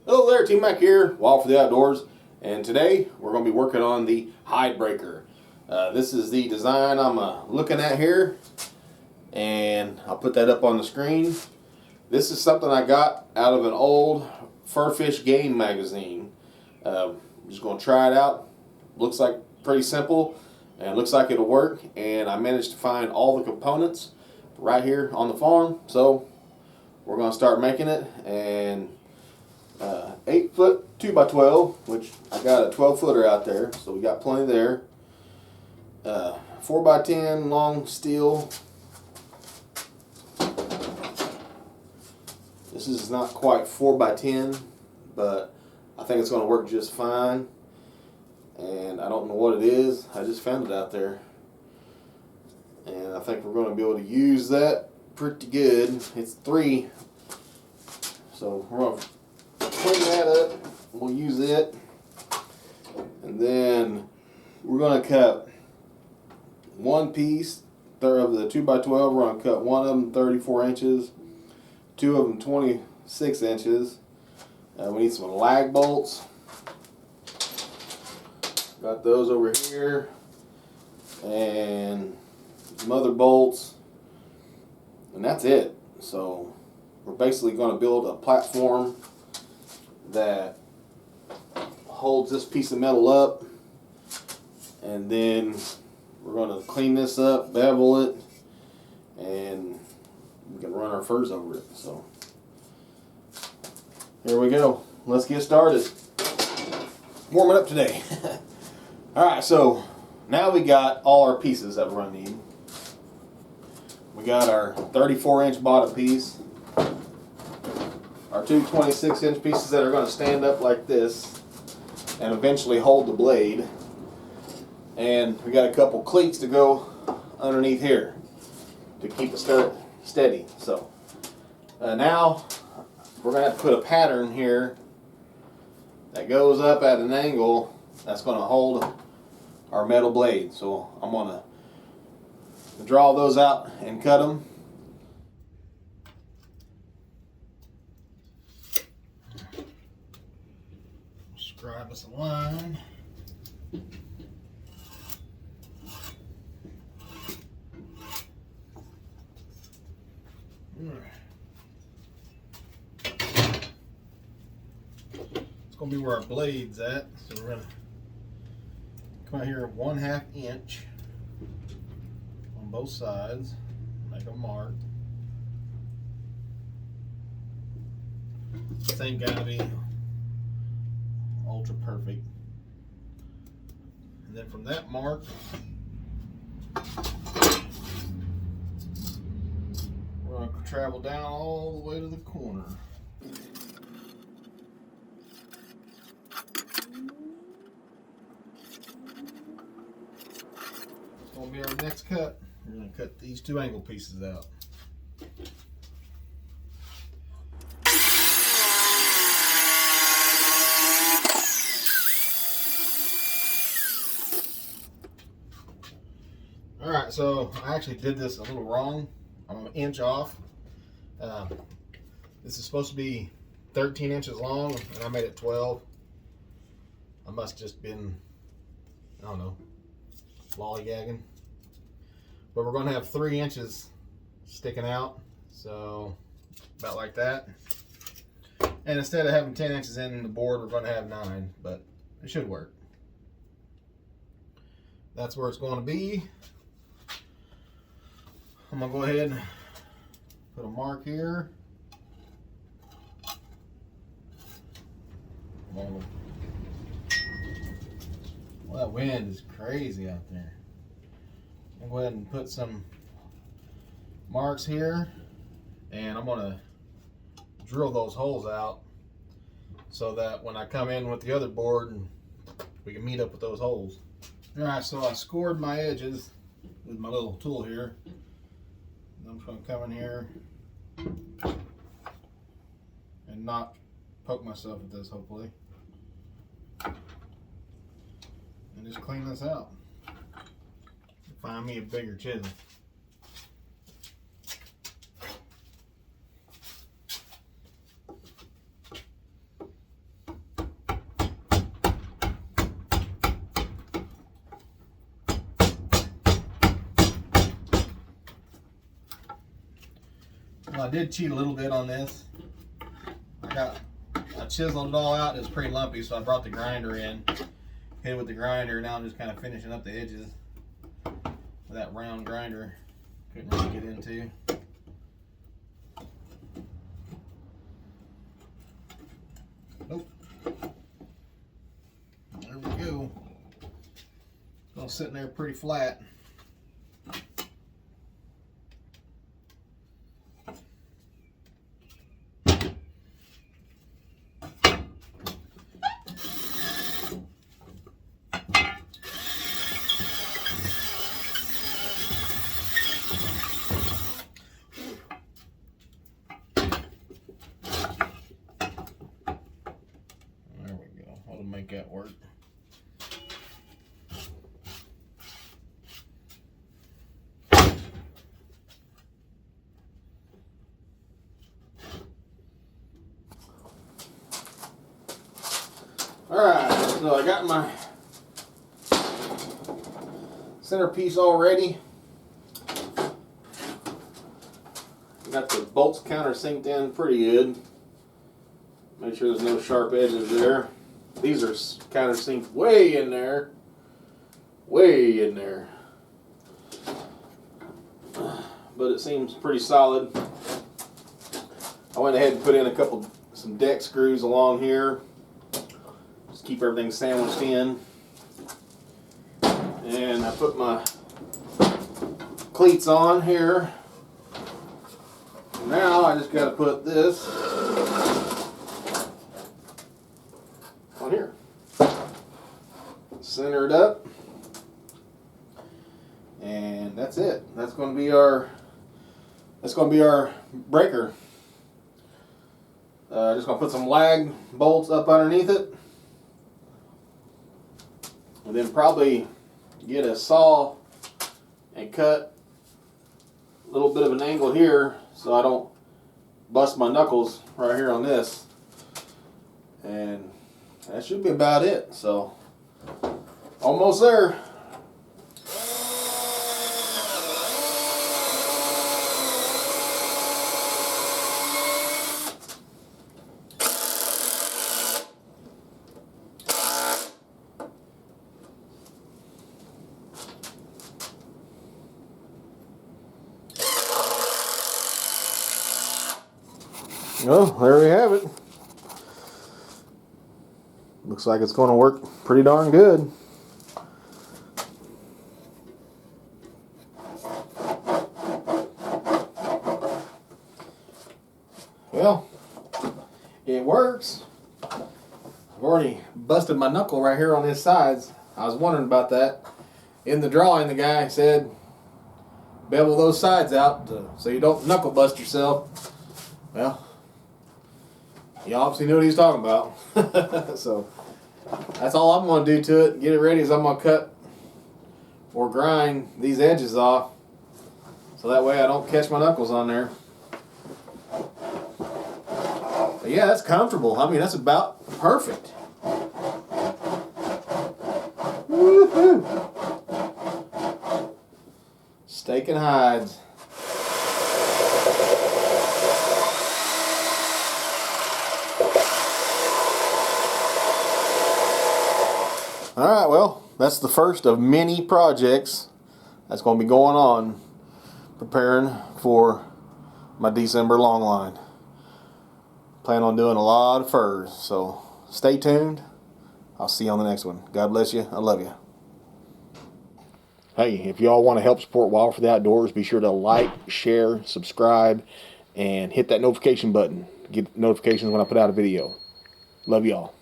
Hello there, Team Mac here, Wild for the Outdoors, and today we're going to be working on the hide breaker. This is the design I'm looking at here, and I'll put that up on the screen. This is something I got out of an old Fur Fish game magazine. I'm just going to try it out. Looks like pretty simple, and it looks like it'll work, and I managed to find all the components right here on the farm, so we're going to start making it. And 8 foot 2x12, which I got a 12 footer out there, so we got plenty there. 4x10 long steel. This is not quite 4x10, but I think it's going to work just fine. And I don't know what it is, I just found it out there. And I think we're going to be able to use that pretty good. It's 3, so we're going to clean that up. We'll use it, and then we're going to cut one piece of the 2x12. We're going to cut one of them 34 inches, two of them 26 inches. We need some lag bolts. Got those over here, and some other bolts, and that's it. So we're basically going to build a platform that holds this piece of metal up, and then we're going to clean this up, bevel it, and we can run our furs over it. So here we go. Let's get started. Warming up today. Alright, so now we got all our pieces that we're going to need. We got our 34-inch bottom piece, our two 26-inch pieces that are going to stand up like this and eventually hold the blade, and we got a couple cleats to go underneath here to keep it steady. So now we're going to have to put a pattern here that goes up at an angle that's going to hold our metal blade. So I'm going to draw those out and cut them. Grab us a line. It's going to be where our blade's at. So we're going to come out here 1/2 inch on both sides. Make a mark. This ain't got to be ultra perfect. And then from that mark, we're going to travel down all the way to the corner. It's going to be our next cut. We're going to cut these two angle pieces out. Alright, so I actually did this a little wrong. I'm an inch off. This is supposed to be 13 inches long, and I made it 12. I must just been, I don't know, lollygagging. But we're going to have 3 inches sticking out, so about like that. And instead of having 10 inches in the board, we're going to have 9, but it should work. That's where it's going to be. I'm going to go ahead and put a mark here. Well, that wind is crazy out there. I'll go ahead and put some marks here, and I'm going to drill those holes out so that when I come in with the other board, we can meet up with those holes. Alright, so I scored my edges with my little tool here. I'm just going to come in here and not poke myself with this, hopefully, and just clean this out. Find me a bigger chisel. I did cheat a little bit on this. I chiseled it all out. It was pretty lumpy, so I brought the grinder in, hit it with the grinder. Now I'm just kind of finishing up the edges with that round grinder. Couldn't really get into. Nope. There we go. It's all sitting there pretty flat. Make that work. Alright, so I got my centerpiece all ready. Got the bolts countersinked in pretty good. Make sure there's no sharp edges there. These are countersinked way in there. Way in there. But it seems pretty solid. I went ahead and put in some deck screws along here. Just keep everything sandwiched in. And I put my cleats on here. Now I just got to put this on here. Center it up. And that's it. That's going to be our breaker. Just going to put some lag bolts up underneath it. And then probably get a saw and cut a little bit of an angle here so I don't bust my knuckles right here on this. And that should be about it. So, almost there. Well, there we have it. Looks like it's going to work pretty darn good. Well, it works. I've already busted my knuckle right here on his sides. I was wondering about that. In the drawing, the guy said, bevel those sides out so you don't knuckle bust yourself. Well, he obviously knew what he was talking about. So that's all I'm going to do to it. Get it ready is I'm going to cut or grind these edges off so that way I don't catch my knuckles on there. But yeah, that's comfortable. I mean, that's about perfect. Woohoo! Steak and hides. Alright, well, that's the first of many projects that's going to be going on preparing for my December long line. Plan on doing a lot of furs, so stay tuned. I'll see you on the next one. God bless you. I love you. Hey, if y'all want to help support Wild for the Outdoors, be sure to like, share, subscribe, and hit that notification button. Get notifications when I put out a video. Love y'all.